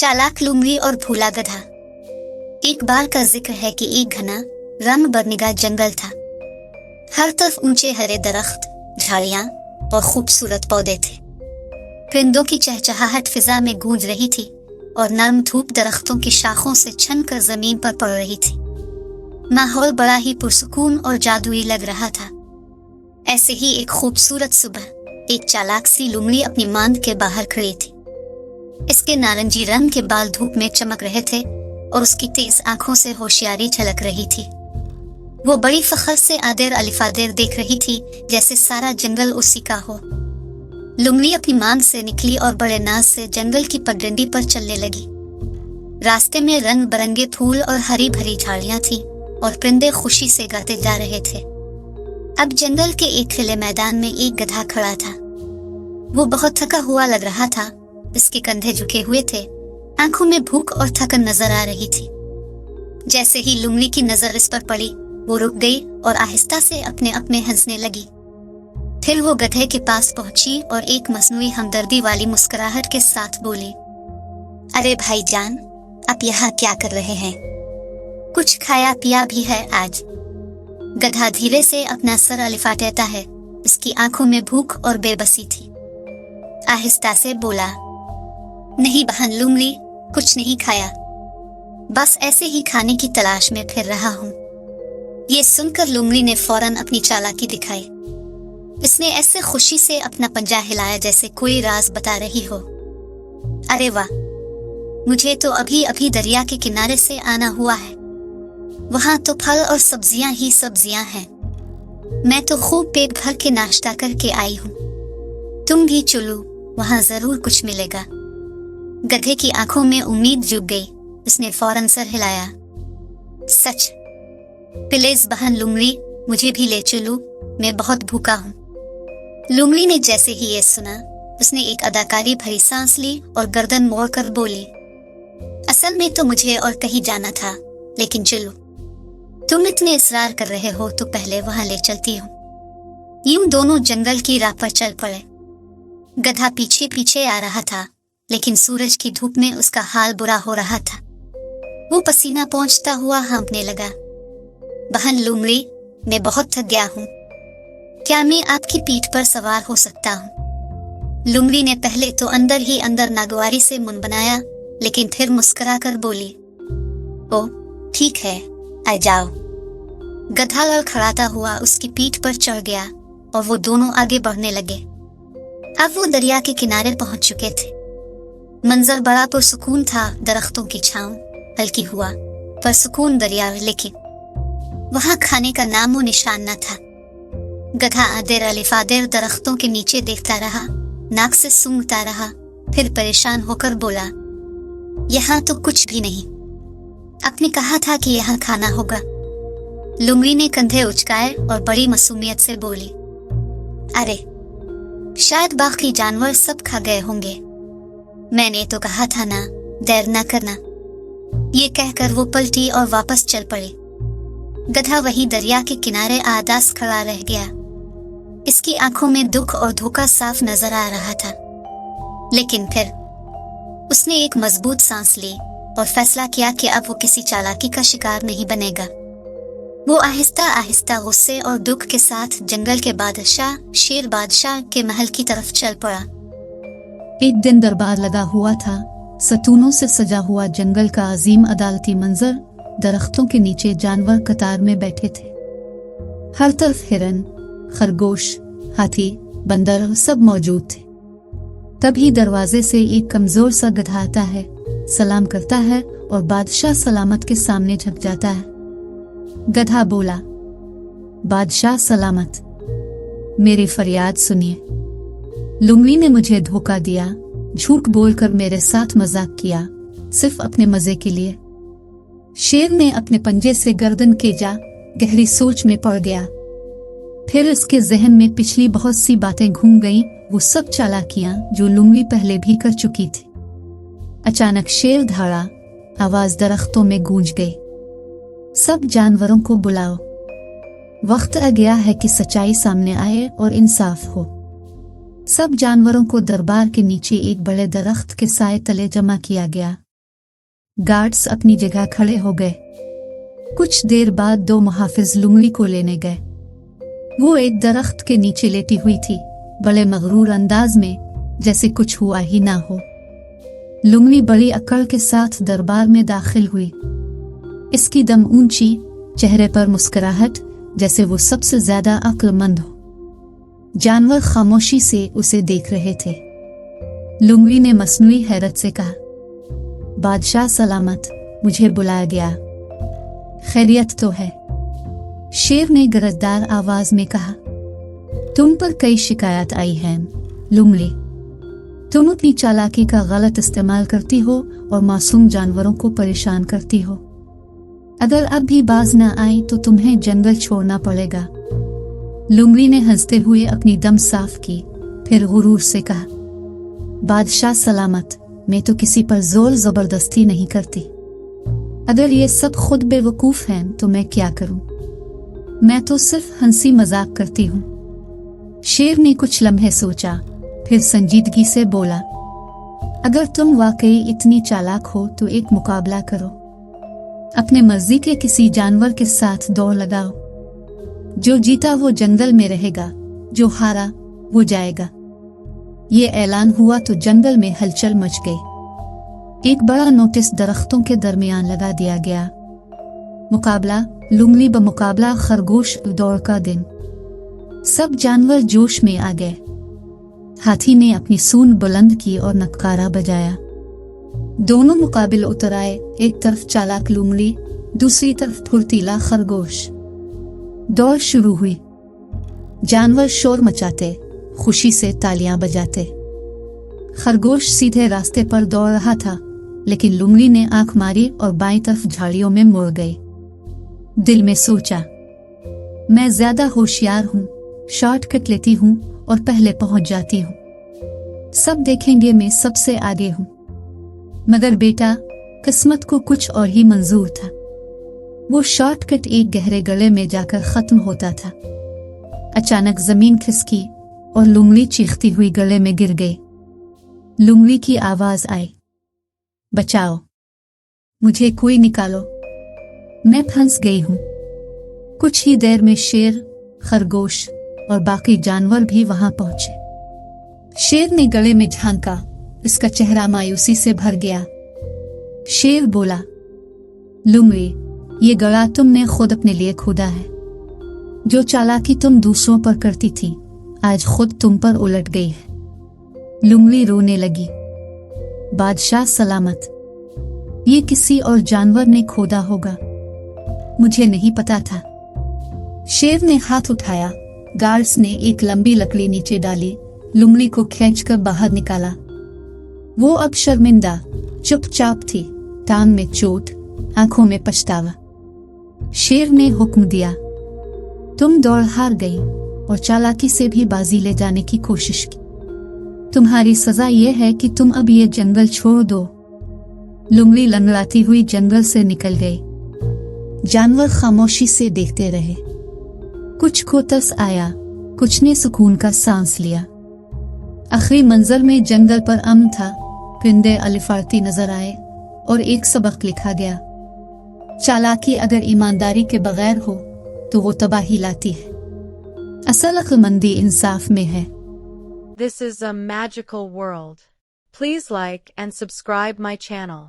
चालाक लुमड़ी और भूला गधा। एक बार का जिक्र है कि एक घना रंग बरनिगा जंगल था। हर तरफ ऊंचे हरे दरख्त, झाड़ियां और खूबसूरत पौधे थे। परिंदों की चहचहाहट फिजा में गूंज रही थी और नर्म धूप दरख्तों की शाखों से छनकर जमीन पर पड़ रही थी। माहौल बड़ा ही पुरसुकून और जादुई लग रहा था। ऐसे ही एक खूबसूरत सुबह एक चालाक सी लुमड़ी अपनी मांद के बाहर खड़ी थी। इसके नारंगी रंग के बाल धूप में चमक रहे थे और उसकी तेज आंखों से होशियारी झलक रही थी। वो बड़ी फख्र से आदेर अलिफादेर देख रही थी, जैसे सारा जंगल उसी का हो। लुमड़ी अपनी मांद से निकली और बड़े नाज से जंगल की पगडंडी पर चलने लगी। रास्ते में रंग बिरंगे फूल और हरी भरी झाड़ियां थी और परिंदे खुशी से गाते जा रहे थे। अब जंगल के एक खुले मैदान में एक गधा खड़ा था। वो बहुत थका हुआ लग रहा था। इसके कंधे झुके हुए थे, आंखों में भूख और थकन नजर आ रही थी। जैसे ही लुमड़ी की नजर इस पर पड़ी, वो रुक गई और आहिस्ता से अपने अपने हंसने लगी। फिर वो गधे के पास पहुंची और एक मसनूई हमदर्दी वाली मुस्कुराहट के साथ बोली, अरे भाईजान, आप यहाँ क्या कर रहे हैं? कुछ खाया पिया भी है आज? गधा धीरे से अपना सर अलिफाटेता है। इसकी आंखों में भूख और बेबसी थी। आहिस्ता से बोला, नहीं बहन लुमड़ी, कुछ नहीं खाया, बस ऐसे ही खाने की तलाश में फिर रहा हूँ। ये सुनकर लुमड़ी ने फौरन अपनी चालाकी दिखाई। इसने ऐसे खुशी से अपना पंजा हिलाया जैसे कोई राज बता रही हो। अरे वाह, मुझे तो अभी अभी दरिया के किनारे से आना हुआ है। वहां तो फल और सब्जियां ही सब्जियां हैं। मैं तो खूब पेट भर के नाश्ता करके आई हूँ। तुम भी चलो, वहां जरूर कुछ मिलेगा। गधे की आंखों में उम्मीद जुग गई। उसने फौरन सर हिलाया। सच? प्लीज बहन लुमड़ी, मुझे भी ले चलो, मैं बहुत भूखा हूँ। लुमड़ी ने जैसे ही ये सुना, उसने एक अदाकारी भरी सांस ली और गर्दन मोड़कर बोली, असल में तो मुझे और कहीं जाना था, लेकिन चलो, तुम इतने इसरार कर रहे हो तो पहले वहां ले चलती हूँ। यूं दोनों जंगल की राह पर चल पड़े। गधा पीछे पीछे आ रहा था, लेकिन सूरज की धूप में उसका हाल बुरा हो रहा था। वो पसीना पोंछता हुआ हाँफने लगा। बहन लुमड़ी, मैं बहुत थक गया हूँ। क्या मैं आपकी पीठ पर सवार हो सकता हूँ? लुमड़ी ने पहले तो अंदर ही अंदर नागवारी से मुंह बनाया, लेकिन फिर मुस्कुराकर बोली, ओ ठीक है, आ जाओ। गधा लड़खड़ाता हुआ उसकी पीठ पर चढ़ गया और वो दोनों आगे बढ़ने लगे। अब वो दरिया के किनारे पहुंच चुके थे। मंजर बड़ा पुरसुकून था। दरख्तों की छांव हल्की हुआ पर सुकून दरिया, लेकिन वहां खाने का नामो निशान न था। गधा आदेर अलिफादेर दरख्तों के नीचे देखता रहा, नाक से सूंघता रहा, फिर परेशान होकर बोला, यहाँ तो कुछ भी नहीं। आपने कहा था कि यहाँ खाना होगा। लुमड़ी ने कंधे उचकाए और बड़ी मासूमियत से बोली, अरे शायद बाकी जानवर सब खा गए होंगे। मैंने तो कहा था ना, देर न करना। ये कहकर वो पलटी और वापस चल पड़ी। गधा वहीं दरिया के किनारे आदास खड़ा रह गया। इसकी आंखों में दुख और धोखा साफ नजर आ रहा था। लेकिन फिर उसने एक मजबूत सांस ली और फैसला किया कि अब वो किसी चालाकी का शिकार नहीं बनेगा। वो आहिस्ता आहिस्ता गुस्से और दुख के साथ जंगल के बादशाह शेर बादशाह के महल की तरफ चल पड़ा। एक दिन दरबार लगा हुआ था। सतूनों से सजा हुआ जंगल का अजीम अदालती मंजर, दरख्तों के नीचे जानवर कतार में बैठे थे। हर तरफ हिरन, खरगोश, हाथी, बंदर सब मौजूद थे। तभी दरवाजे से एक कमजोर सा गधा आता है, सलाम करता है और बादशाह सलामत के सामने झुक जाता है। गधा बोला, बादशाह सलामत, मेरी फरियाद सुनिए। लुमड़ी ने मुझे धोखा दिया, झूठ बोलकर मेरे साथ मजाक किया, सिर्फ अपने मजे के लिए। शेर ने अपने पंजे से गर्दन केजा, गहरी सोच में पड़ गया। फिर उसके जहन में पिछली बहुत सी बातें घूम गईं, वो सब चालाकियां जो लुमड़ी पहले भी कर चुकी थी। अचानक शेर दहाड़ा, आवाज दरख्तों में गूंज गई, सब जानवरों को बुलाओ, वक्त आ गया है कि सच्चाई सामने आए और इंसाफ हो। सब जानवरों को दरबार के नीचे एक बड़े दरख्त के साए तले जमा किया गया। गार्ड्स अपनी जगह खड़े हो गए। कुछ देर बाद 2 मुहाफिज लुंगली को लेने गए। वो एक दरख्त के नीचे लेटी हुई थी, बड़े मगरूर अंदाज में, जैसे कुछ हुआ ही ना हो। लुंगली बड़ी अकड़ के साथ दरबार में दाखिल हुई। इसकी दम ऊंची, चेहरे पर मुस्कुराहट, जैसे वो सबसे ज्यादा अक्लमंद हो। जानवर खामोशी से उसे देख रहे थे। लुंगली ने मसनूई हैरत से कहा, बादशाह सलामत, मुझे बुलाया गया, खैरियत तो है? शेर ने गरजदार आवाज में कहा, तुम पर कई शिकायत आई हैं लुंगली। तुम अपनी चालाकी का गलत इस्तेमाल करती हो और मासूम जानवरों को परेशान करती हो। अगर अब भी बाज ना आई तो तुम्हें जंगल छोड़ना पड़ेगा। लुंगली ने हंसते हुए अपनी दम साफ की, फिर गुरूर से कहा, बादशाह सलामत, मैं तो किसी पर जोर जबरदस्ती नहीं करती। अगर ये सब खुद बेवकूफ हैं तो मैं क्या करूं? मैं तो सिर्फ हंसी मजाक करती हूं। शेर ने कुछ लम्हे सोचा, फिर संजीदगी से बोला, अगर तुम वाकई इतनी चालाक हो तो एक मुकाबला करो। अपने मर्जी के किसी जानवर के साथ दौड़ लगाओ। जो जीता वो जंगल में रहेगा, जो हारा वो जाएगा। ये ऐलान हुआ तो जंगल में हलचल मच गई। एक बड़ा नोटिस दरख्तों के दरमियान लगा दिया गया। मुकाबला लुंगली बमुकाबला खरगोश दौड़ का दिन। सब जानवर जोश में आ गए। हाथी ने अपनी सूंड बुलंद की और नक्कारा बजाया। दोनों मुकाबिल उतर आए, एक तरफ चालाक लुंगली, दूसरी तरफ फुर्तीला खरगोश। दौड़ शुरू हुई। जानवर शोर मचाते, खुशी से तालियां बजाते। खरगोश सीधे रास्ते पर दौड़ रहा था, लेकिन लुंगली ने आंख मारी और बाईं तरफ झाड़ियों में मुड़ गई। दिल में सोचा, मैं ज्यादा होशियार हूँ, शॉर्टकट लेती हूँ और पहले पहुंच जाती हूँ। सब देखेंगे मैं सबसे आगे हूँ। मगर बेटा, किस्मत को कुछ और ही मंजूर था। वो शॉर्टकट एक गहरे गले में जाकर खत्म होता था। अचानक जमीन खिसकी और लुंगली चीखती हुई गले में गिर गई। लुंगली की आवाज आई, बचाओ, मुझे कोई निकालो, मैं फंस गई हूं। कुछ ही देर में शेर, खरगोश और बाकी जानवर भी वहां पहुंचे। शेर ने गले में झांका, इसका चेहरा मायूसी से भर गया। शेर बोला, लुंगली, ये गला तुमने खुद अपने लिए खोदा है। जो चालाकी तुम दूसरों पर करती थी, आज खुद तुम पर उलट गई है। लुंगली रोने लगी, बादशाह सलामत, ये किसी और जानवर ने खोदा होगा, मुझे नहीं पता था। शेर ने हाथ उठाया। गार्ड्स ने एक लंबी लकड़ी नीचे डाली, लुंगली को खींचकर बाहर निकाला। वो अब शर्मिंदा, चुपचाप थी, टांग में चोट, आंखों में पछतावा। शेर ने हुक्म दिया, तुम दौड़ हार गई और चालाकी से भी बाजी ले जाने की कोशिश की। तुम्हारी सजा यह है कि तुम अब ये जंगल छोड़ दो। लुंगली लंगड़ाती हुई जंगल से निकल गई। जानवर खामोशी से देखते रहे। कुछ को तरस आया, कुछ ने सुकून का सांस लिया। आखिरी मंजर में जंगल पर अमन था, परिंदे अलिफारती नजर आए और एक सबक लिखा गया, चालाकी अगर ईमानदारी के बगैर हो तो वो तबाही लाती है। असल अक्लमंदी इंसाफ में है। This is a magical world. Please like and subscribe my channel.